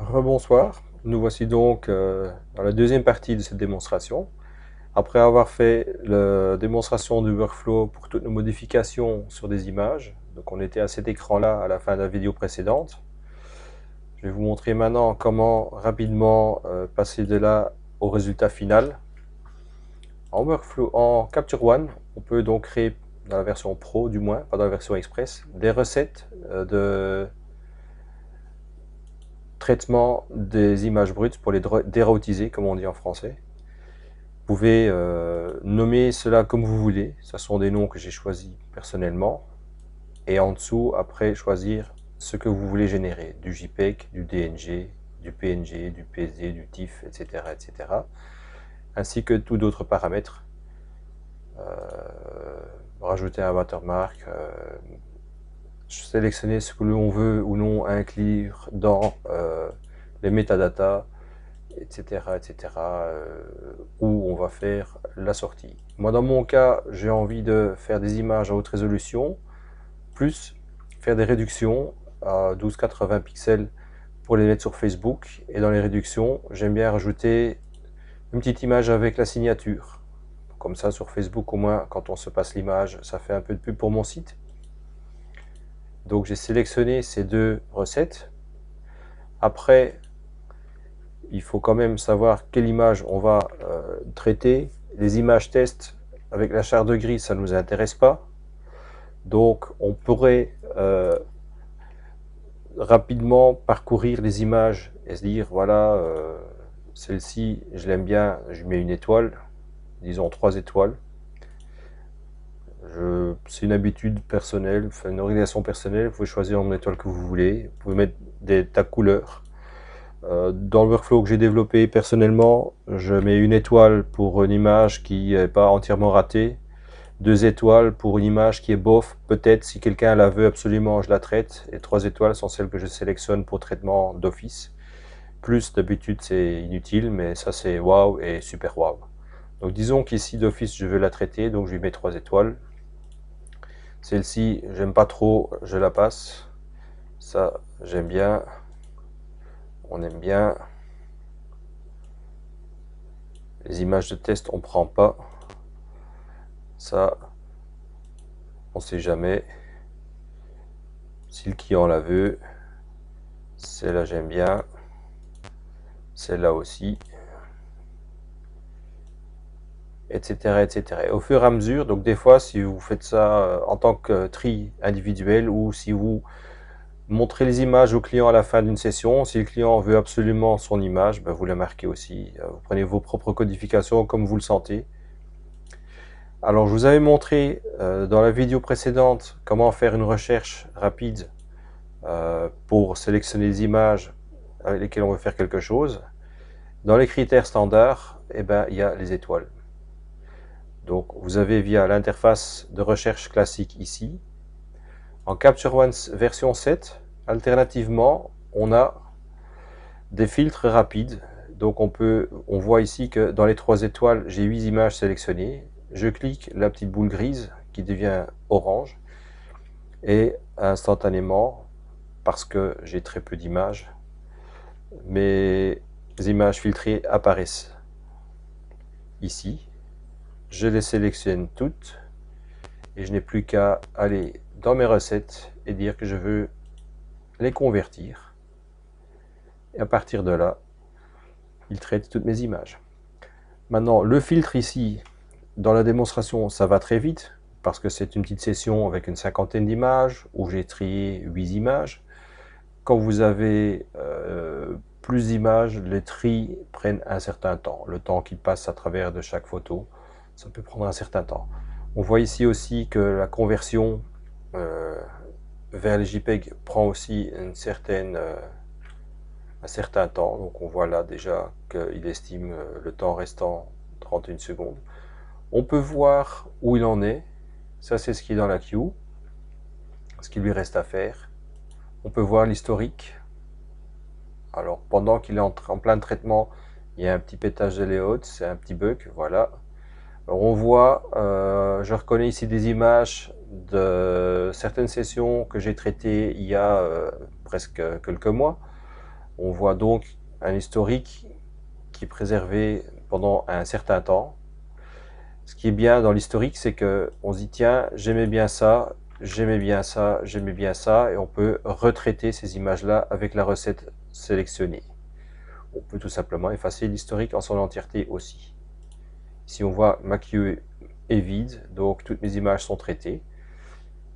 Rebonsoir, nous voici donc dans la deuxième partie de cette démonstration. Après avoir fait la démonstration du workflow pour toutes nos modifications sur des images, donc on était à cet écran-là à la fin de la vidéo précédente. Je vais vous montrer maintenant comment rapidement passer de là au résultat final. En workflow, en Capture One, on peut donc créer dans la version Pro du moins, pas dans la version Express, des recettes de traitement des images brutes pour les déroutiser, comme on dit en français. Vous pouvez nommer cela comme vous voulez. Ce sont des noms que j'ai choisis personnellement. Et en dessous, après, choisir ce que vous voulez générer. Du JPEG, du DNG, du PNG, du PSD, du TIFF, etc. etc. ainsi que tous d'autres paramètres. Rajouter un watermark. Sélectionner ce que l'on veut ou non inclure dans les métadatas, etc., etc., où on va faire la sortie. Moi, dans mon cas, j'ai envie de faire des images à haute résolution, plus faire des réductions à 1280 pixels pour les mettre sur Facebook. Et dans les réductions, j'aime bien rajouter une petite image avec la signature. Comme ça, sur Facebook, au moins, quand on se passe l'image, ça fait un peu de pub pour mon site. Donc, j'ai sélectionné ces deux recettes. Après, il faut quand même savoir quelle image on va traiter. Les images test avec la charte de grille, ça ne nous intéresse pas. Donc on pourrait rapidement parcourir les images et se dire voilà, celle-ci je l'aime bien, je mets une étoile, disons 3 étoiles. C'est une habitude personnelle, enfin une organisation personnelle, vous pouvez choisir une étoile que vous voulez, vous pouvez mettre des tags couleurs. Dans le workflow que j'ai développé personnellement, je mets une étoile pour une image qui n'est pas entièrement ratée, 2 étoiles pour une image qui est bof, peut-être si quelqu'un la veut absolument je la traite, et 3 étoiles sont celles que je sélectionne pour traitement d'office. Plus d'habitude c'est inutile, mais ça c'est wow et super wow. Donc disons qu'ici d'office je veux la traiter, donc je lui mets 3 étoiles. Celle-ci j'aime pas trop, je la passe. Ça j'aime bien, on aime bien. Les images de test on prend pas. Ça, on sait jamais. Si le client la veut, celle-là j'aime bien. Celle-là aussi. Etc., etc. Et au fur et à mesure, donc des fois, si vous faites ça en tant que tri individuel ou si vous montrez les images au client à la fin d'une session, si le client veut absolument son image, ben vous la marquez aussi. Vous prenez vos propres codifications comme vous le sentez. Alors, je vous avais montré dans la vidéo précédente comment faire une recherche rapide pour sélectionner les images avec lesquelles on veut faire quelque chose. Dans les critères standards, eh ben, il y a les étoiles. Donc, vous avez via l'interface de recherche classique ici. En Capture One version 7, alternativement, on a des filtres rapides. Donc, on voit ici que dans les 3 étoiles, j'ai 8 images sélectionnées. Je clique la petite boule grise qui devient orange. Et instantanément, parce que j'ai très peu d'images, mes images filtrées apparaissent ici. Je les sélectionne toutes et je n'ai plus qu'à aller dans mes recettes et dire que je veux les convertir. Et à partir de là, il traite toutes mes images. Maintenant, le filtre ici, dans la démonstration, ça va très vite parce que c'est une petite session avec une cinquantaine d'images où j'ai trié 8 images. Quand vous avez plus d'images, les tris prennent un certain temps. Le temps qui passe à travers de chaque photo, ça peut prendre un certain temps. On voit ici aussi que la conversion vers les JPEG prend aussi un certain temps. Donc on voit là déjà qu'il estime le temps restant 31 secondes. On peut voir où il en est. Ça c'est ce qui est dans la queue, ce qui lui reste à faire. On peut voir l'historique. Alors pendant qu'il est en plein traitement, il y a un petit pétage de layout, c'est un petit bug, voilà. Alors on voit, je reconnais ici des images de certaines sessions que j'ai traitées il y a presque quelques mois. On voit donc un historique qui est préservé pendant un certain temps. Ce qui est bien dans l'historique, c'est que on se dit tiens, j'aimais bien ça, j'aimais bien ça, j'aimais bien ça, et on peut retraiter ces images-là avec la recette sélectionnée. On peut tout simplement effacer l'historique en son entièreté aussi. Ici on voit ma queue est vide, donc toutes mes images sont traitées.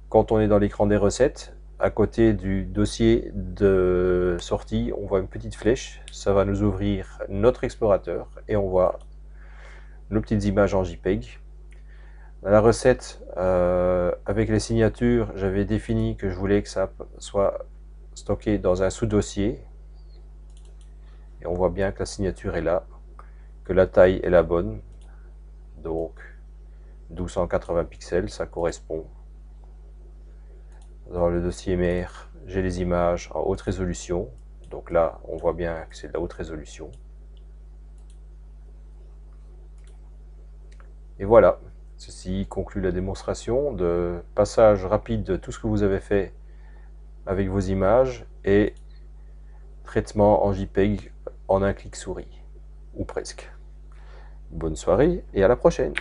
Quand on est dans l'écran des recettes, à côté du dossier de sortie, on voit une petite flèche, ça va nous ouvrir notre explorateur et on voit nos petites images en JPEG. La recette, avec les signatures, j'avais défini que je voulais que ça soit stocké dans un sous-dossier. Et on voit bien que la signature est là, que la taille est la bonne. Donc 1280 pixels, ça correspond. Dans le dossier mère, j'ai les images en haute résolution. Donc là, on voit bien que c'est de la haute résolution. Et voilà, ceci conclut la démonstration de passage rapide de tout ce que vous avez fait avec vos images et traitement en JPEG en un clic souris, ou presque. Bonne soirée et à la prochaine!